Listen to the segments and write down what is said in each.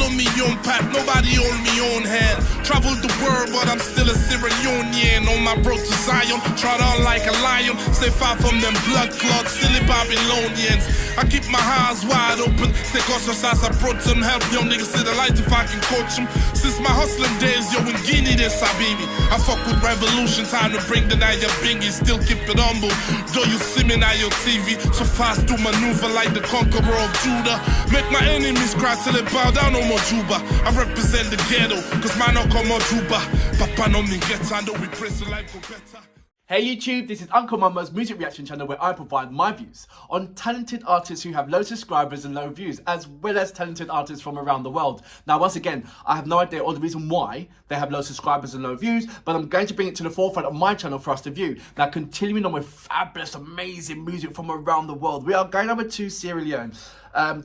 on me own path, nobody hold me own hand. Traveled the world, but I'm still a Sierra Leonean. On my road to Zion, trot on like a lion. Stay far from them blood clots, silly Babylonians. I keep my eyes wide open, stay cautious as I approach them. Help young niggas see the light if I can coach them. Since my hustling days, yo, in Guinea, this Habibi. I fuck with revolution, time to bring the night of Bingy. Still keep it humble, though you see me now your TV. So fast to maneuver like the conqueror of Judah. Make my enemies cry till they bow down, no more Juba. I represent the ghetto, cause mine don't come on Juba. Papa no me get, I know we praise the life go better. Hey YouTube, this is Uncle Mama's music reaction channel where I provide my views on talented artists who have low subscribers and low views, as well as talented artists from around the world. Now once again, I have no idea or the reason why they have low subscribers and low views, but I'm going to bring it to the forefront of my channel for us to view. Now continuing on with fabulous, amazing music from around the world, we are going over to Sierra Leone.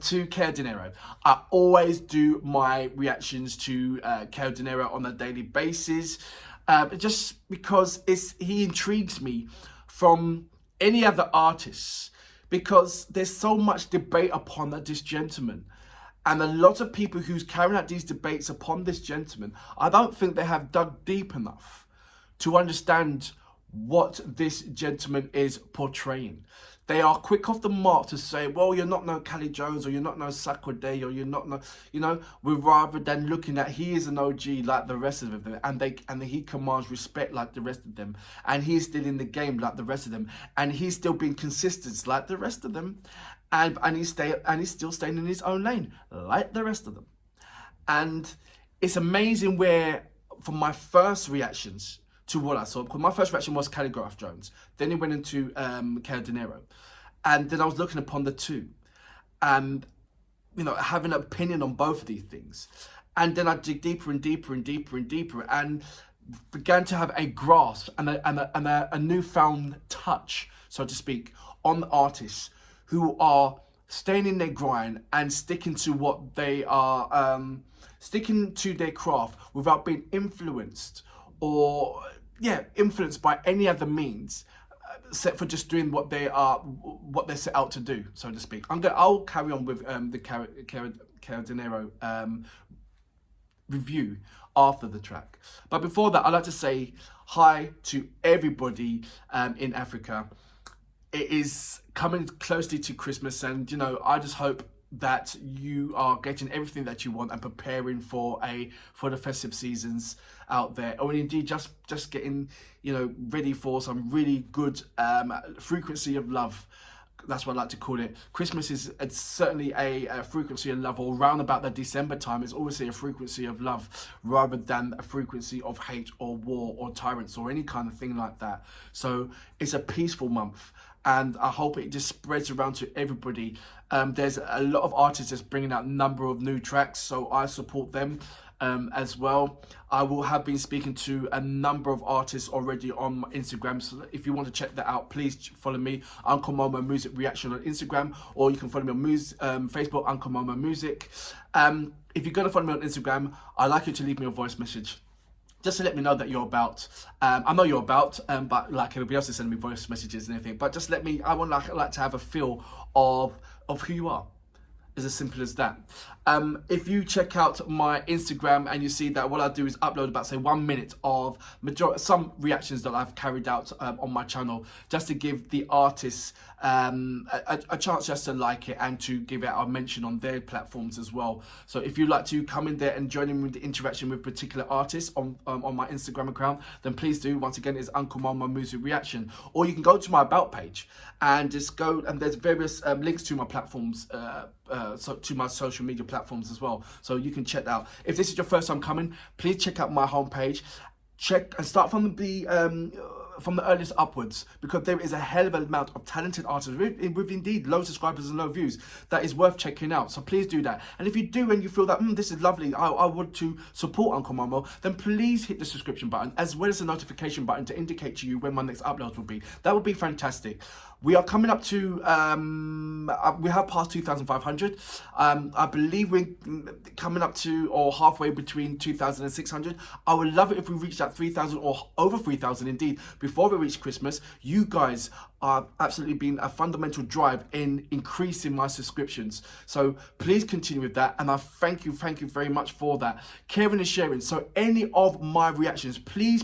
To Kao Denero. I always do my reactions to Kao Denero on a daily basis. Just because he intrigues me from any other artists, because there's so much debate upon this gentleman, and a lot of people who's carrying out these debates upon this gentleman, I don't think they have dug deep enough to understand what this gentleman is portraying. They are quick off the mark to say, well, you're not no Cali Jones, or you're not no Sakode, or you're not no, you know, rather than looking at he is an OG like the rest of them, and he commands respect like the rest of them, and he's still in the game like the rest of them, and he's still being consistent like the rest of them, and he's still staying in his own lane like the rest of them. And it's amazing where, from my first reactions to what I saw, because my first reaction was Calligraph Jones, then it went into Kao Denero, and then I was looking upon the two, and you know, having an opinion on both of these things, and then I dig deeper and deeper and deeper and deeper, and began to have a grasp and a newfound touch, so to speak, on artists who are staying in their grind and sticking to what they are, sticking to their craft without being influenced or influenced by any other means, except for just doing what they set out to do, so to speak. I'll carry on with the Kao Denero review after the track. But before that, I'd like to say hi to everybody in Africa. It is coming closely to Christmas, and you know, I just hope that you are getting everything that you want and preparing for the festive seasons out there, or indeed just getting, you know, ready for some really good frequency of love. That's what I like to call it. Christmas is certainly a frequency of love, or around about the December time, it's obviously a frequency of love rather than a frequency of hate or war or tyrants or any kind of thing like that. So it's a peaceful month, and I hope it just spreads around to everybody. There's a lot of artists that's bringing out a number of new tracks, so I support them as well. I will have been speaking to a number of artists already on my Instagram, so if you want to check that out, please follow me, Uncle Momo Music Reaction on Instagram, or you can follow me on Facebook, Uncle Momo Music. If you're going to follow me on Instagram, I'd like you to leave me a voice message, just to let me know that you're about. I know you're about, but like everybody else is sending me voice messages and everything, but just let me, I would like to have a feel of who you are. It's as simple as that. If you check out my Instagram and you see that what I do is upload about, say, 1 minute of some reactions that I've carried out on my channel, just to give the artists a chance just to like it and to give it a mention on their platforms as well. So if you'd like to come in there and join in with the interaction with particular artists on my Instagram account, then please do. Once again, it's Uncle Momo Music Reaction. Or you can go to my About page and just go, and there's various links to my platforms, so to my social media platforms as well, so you can check that out. If this is your first time coming, please check out my homepage. Check and start from the earliest upwards, because there is a hell of an amount of talented artists with indeed low subscribers and low views that is worth checking out. So please do that. And if you do and you feel that this is lovely, I want to support Uncle Momo, then please hit the subscription button as well as the notification button to indicate to you when my next uploads will be. That would be fantastic. We are coming up to, we have passed 2,500. I believe we're coming up to, or halfway between 2,000 and 600. I would love it if we reach that 3,000 or over 3,000 indeed, before we reach Christmas, you guys are absolutely been a fundamental drive in increasing my subscriptions. So please continue with that, and I thank you very much for that. Caring and sharing. So any of my reactions, please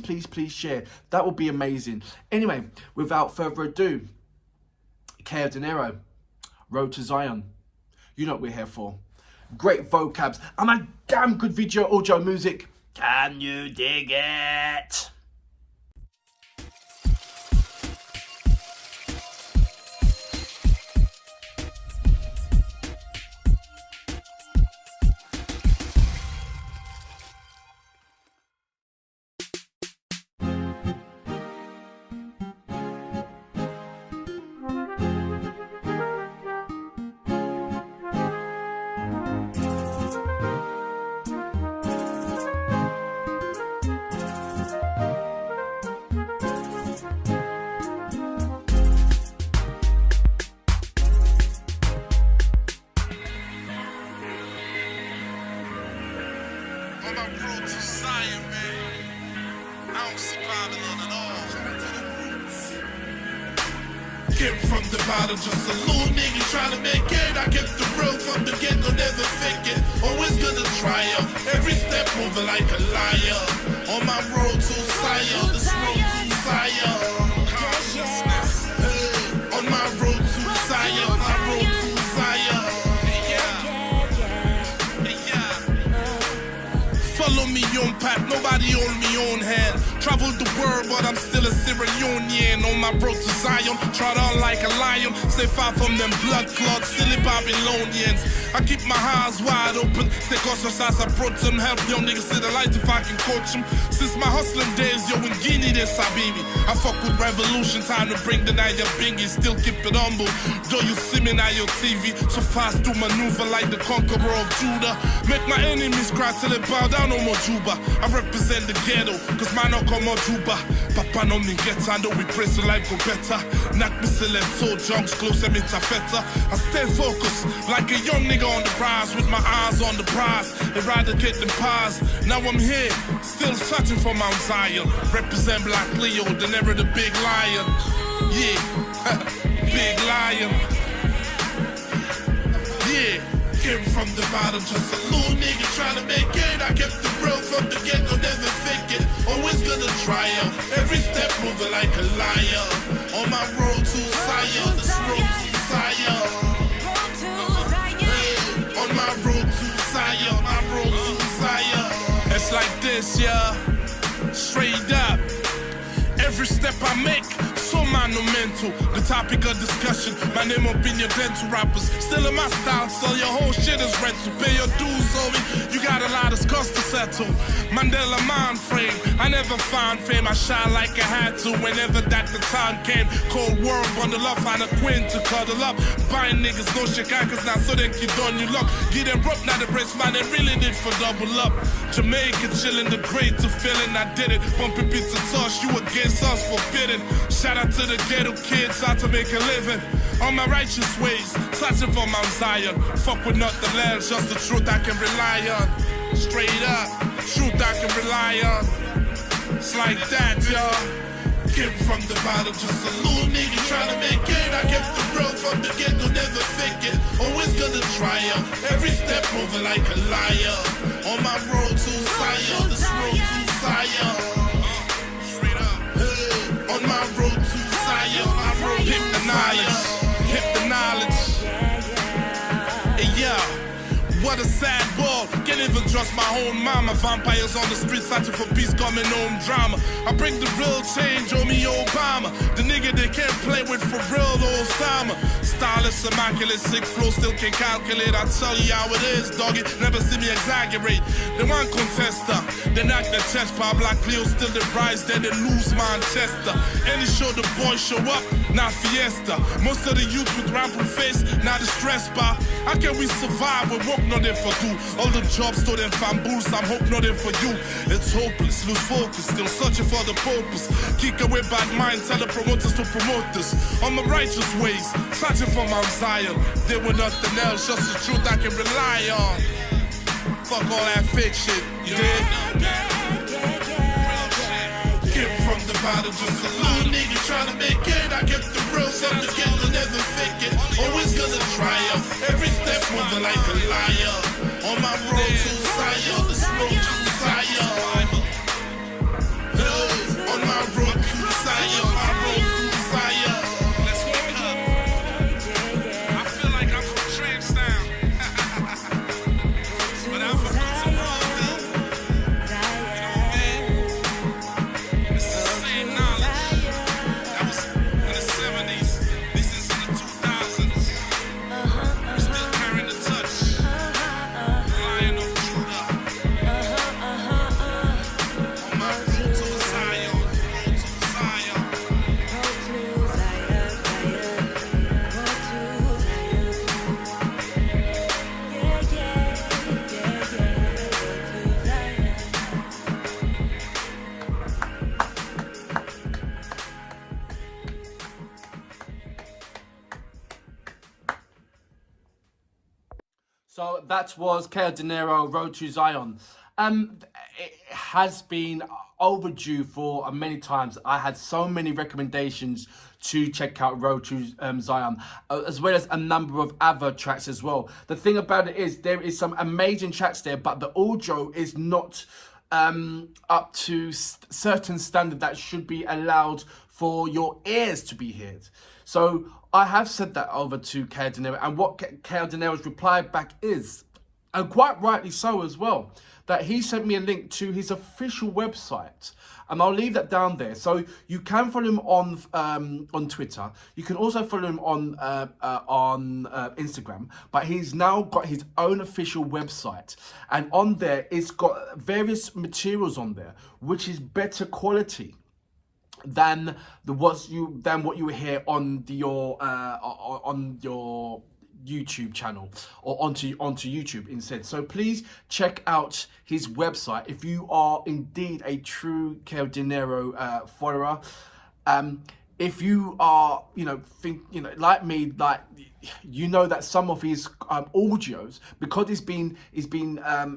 share. That would be amazing. Anyway, without further ado, Kao Denero-Road, Road to Zion. You know what we're here for. Great vocabs and a damn good video audio music. Can you dig it? On my road to Zion, man. I don't see Babylon at all. To the roots. Came from the bottom, just a little nigga trying to make it. I kept the real from the get-go, never fake it. Always gonna triumph. Every step over like a liar. On my road to Zion, this road to Zion. Consciousness. Hey. On my road to Zion, my road to Zion. Follow me on path, nobody hold me on hand. Traveled the world, but I'm still a Sierra Leonean. On my road to Zion, trot on like a lion. Stay far from them blood clots, silly Babylonians. I keep my eyes wide open, stay cautious as I brought them. Help young niggas see the light if I can coach them. Since my hustling days, yo, in Guinea, this baby. I fuck with revolution, time to bring the night of bingy. Still keep it humble, though you see me now your TV. So fast to maneuver like the conqueror of Judah. Make my enemies cry till they bow down. No more Juba. I represent the ghetto, cause mine don't come on Juba. Papa no me get, I know we pray so life go better. Knock me so junks close and me tafeta. I stay focused like a young nigga on the rise, with my eyes on the prize, eradicate them pies. Now I'm here, still searching for Mount Zion. Represent Black Leo, the never the big lion. Yeah, big lion. Yeah. Came from the bottom, just a little nigga trying to make it. I kept the real from the get-go, never fake it. Always gonna triumph. Every step moving like a liar. On my road to Zion, this road to Zion. Hey, on my road to Zion, my road to Zion. It's like this, yeah. Straight up. Every step I make, so monumental. The topic of discussion, my name up in your dental rappers. Still in my style, so your whole shit is rental. Pay your dues, homie, you got a lot of scores to settle. Mandela mind frame, I never found fame. I shine like I had to whenever that the time came. Cold world, bundle up, find a queen to cuddle up. Buying niggas, no shit, cause now so they keep on you luck. Get them rope, now the brace, man, they really did for double up. Jamaica chillin', the great to feeling, I did it. Bumping pizza toss, you against us, forbidden. Shout out to the ghetto kids out to make a living. On my righteous ways, searching for Mount Zion. Fuck with nothing else, just the truth I can rely on. Straight up, truth I can rely on. It's like that, y'all. Came from the bottom, just a little nigga trying to make it. I kept the real from the get-go, never fake it. Always gonna triumph. Every step moving like a liar. On my road to Zion, this road to Zion. On my road to Zion, I road hit the knowledge, yeah, what a sad world, can't even trust my own mama. Vampires on the streets searching for peace, coming home drama. I bring the real change on me, Obama. The nigga they can't play with for real, Osama. Stylist, immaculate, sick flow, still can't calculate. I tell you how it is, doggy, never see me exaggerate. They want contester, they knock the chest bar. Black Cleo still the rise, then they lose Manchester. Any show the boys show up, not fiesta. Most of the youth with rampant face, not the stress bar. How can we survive with work not there for do? All the jobs to them famboos, I'm hope not there for you. It's hopeless, lose focus, still searching for the purpose. Kick away bad minds, tell the promoters to promote this. On my righteous ways, searching for Mount Zion. There were nothing else, just the truth I can rely on. Fuck all that fake shit, you dig? Came from the bottom, just a little it. I kept the rules up together, never fake it. Always gonna try up. Every step moving like a liar. On my road to Zion, this road to Zion. On my road to Zion, my road to Zion. Let's wake up. I feel like I'm from Tramstown. But I'm from Toronto. It's the same knowledge. That was in the 70s. This is in the 2000s. We're still carrying the touch. Lion of Judah. On my road to Zion. Road to Zion. So that was Kao Denero, Road to Zion. It has been overdue for many times. I had so many recommendations to check out Road to Zion, as well as a number of other tracks as well. The thing about it is there is some amazing tracks there, but the audio is not up to certain standard that should be allowed for your ears to be heard. So I have said that over to Kao Denero, and what Kao Denero's reply back is, and quite rightly so as well, that he sent me a link to his official website, and I'll leave that down there. So you can follow him on Twitter. You can also follow him on Instagram. But he's now got his own official website, and on there it's got various materials on there, which is better quality than what you will hear on your YouTube channel or onto YouTube instead. So please check out his website if you are indeed a true Kao Denero follower. If you are, like me, that some of his audios, because it's been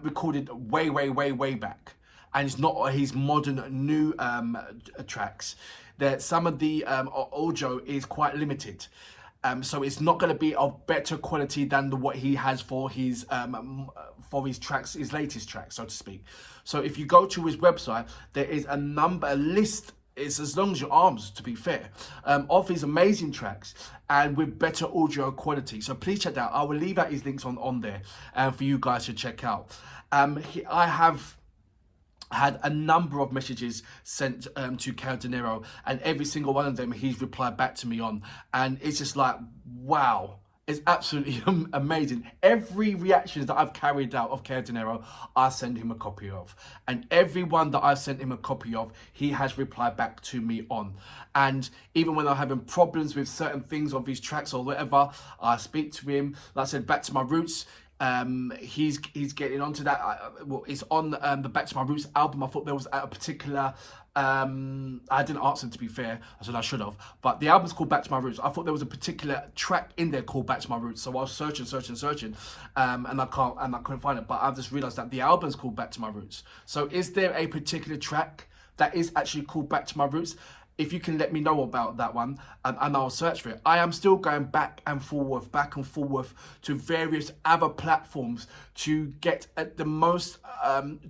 recorded way back, and it's not his modern new tracks, that some of the audio is quite limited. So it's not going to be of better quality than what he has for his tracks, his latest tracks, so to speak. So if you go to his website, there is a list. It's as long as your arms, to be fair, of his amazing tracks and with better audio quality. So please check that out. I will leave out his links on there for you guys to check out. I have had a number of messages sent to Kao Denero, and every single one of them he's replied back to me on, and it's just like, wow, it's absolutely amazing. Every reaction that I've carried out of Kao Denero, I send him a copy of, and every one that I've sent him a copy of, he has replied back to me on. And even when I'm having problems with certain things of his tracks or whatever, I speak to him. Like I said, Back to My Roots, he's getting onto that. It's on the Back to My Roots album. I thought there was a particular I didn't ask him, to be fair. I said I should have, but the album's called Back to My Roots. I thought there was a particular track in there called Back to My Roots, so I was searching, and I couldn't find it. But I've just realised that the album's called Back to My Roots. So is there a particular track that is actually called Back to My Roots? If you can let me know about that one, and I'll search for it. I am still going back and forth to various other platforms to get at the most,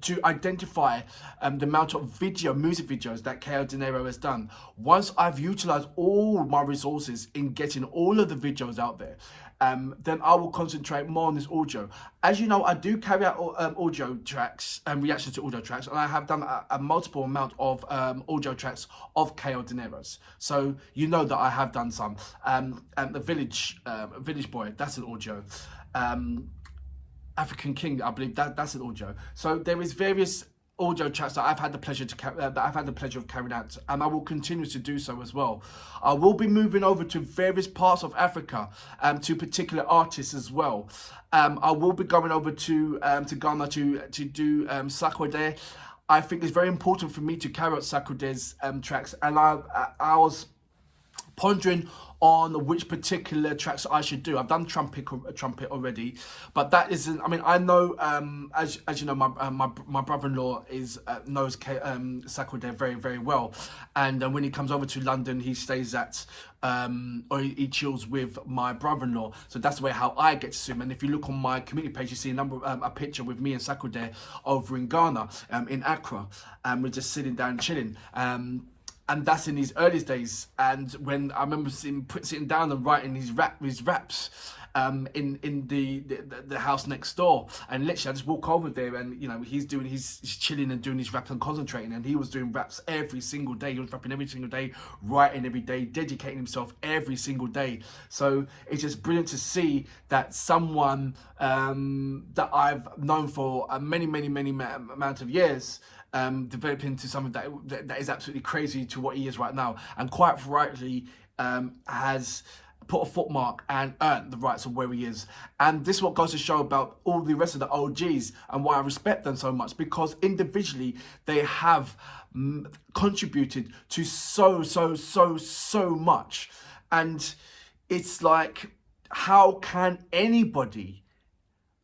to identify the amount of music videos that Kao Denero has done. Once I've utilized all my resources in getting all of the videos out there, then I will concentrate more on this audio. As you know, I do carry out audio tracks and reactions to audio tracks, and I have done a multiple amount of audio tracks of Kao Denero's. So you know that I have done some. And the Village Boy, that's an audio. African King, I believe that's an audio. So there is various audio tracks that I've had the pleasure of carrying out, and I will continue to do so as well. I will be moving over to various parts of Africa, to particular artists as well. I will be going over to Ghana to do Sakode. I think it's very important for me to carry out Sakode's tracks, and I was pondering on which particular tracks I should do. I've done trumpet already, but that isn't. I mean, I know as you know, my brother-in-law knows Sakode very, very well, and when he comes over to London, he stays at or he chills with my brother-in-law. So that's the way how I get to see him. And if you look on my community page, you see a picture with me and Sakode over in Ghana, in Accra, and we're just sitting down chilling. And that's in his earliest days. And when I remember sitting down and writing his raps in the house next door. And literally I just walk over there and, you know, he's chilling and doing his raps and concentrating. And he was doing raps every single day. He was rapping every single day, writing every day, dedicating himself every single day. So it's just brilliant to see that someone that I've known for many amount of years develop into something that is absolutely crazy to what he is right now, and quite rightly has put a footmark and earned the rights of where he is. And this is what goes to show about all the rest of the OGs and why I respect them so much, because individually they have contributed to so much. And it's like, how can anybody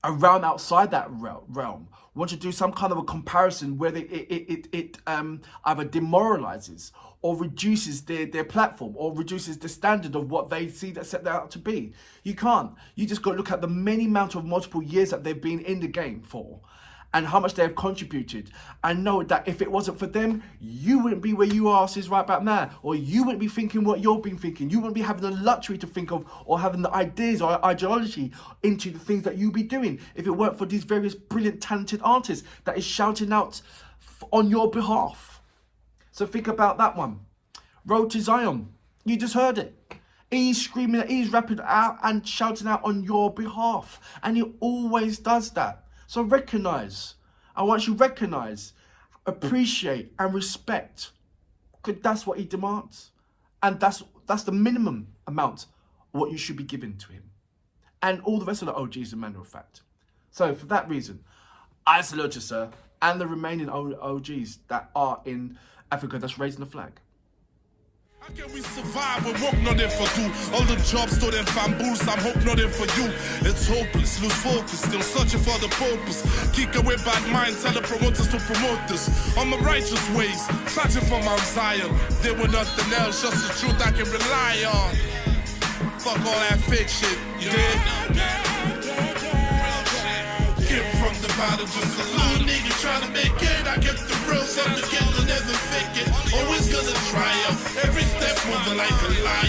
around outside that realm want to do some kind of a comparison where it either demoralizes or reduces their platform or reduces the standard of what they see that set out to be? You can't. You just got to look at the multiple years that they've been in the game for and how much they have contributed, and know that if it wasn't for them, you wouldn't be where you are right about now, or you wouldn't be thinking what you've been thinking. You wouldn't be having the luxury to think of or having the ideas or ideology into the things that you be doing if it weren't for these various brilliant, talented artists that is shouting out on your behalf. So think about that one. Road to Zion. You just heard it. He's screaming, he's rapping out and shouting out on your behalf. And he always does that. So recognize. I want you to recognize, appreciate and respect. Because that's what he demands. And that's the minimum amount of what you should be giving to him. And all the rest of the OGs, a matter of fact. So for that reason, I salute you, sir, and the remaining OGs that are in Africa that's raising the flag. How can we survive when work not there for do? All the jobs stored in bamboos, I'm hope not there for you. It's hopeless, lose focus, still searching for the purpose. Kick away bad minds, tell the promoters to promote this. On my righteous ways, searching for Mount Zion. There were nothing else, just the truth I can rely on. Fuck all that fake shit, you did? Get from the bottom, just a little nigga trying to make it. I kept the real, something to get, never fake it. Always gonna triumph, every step moving like a lion.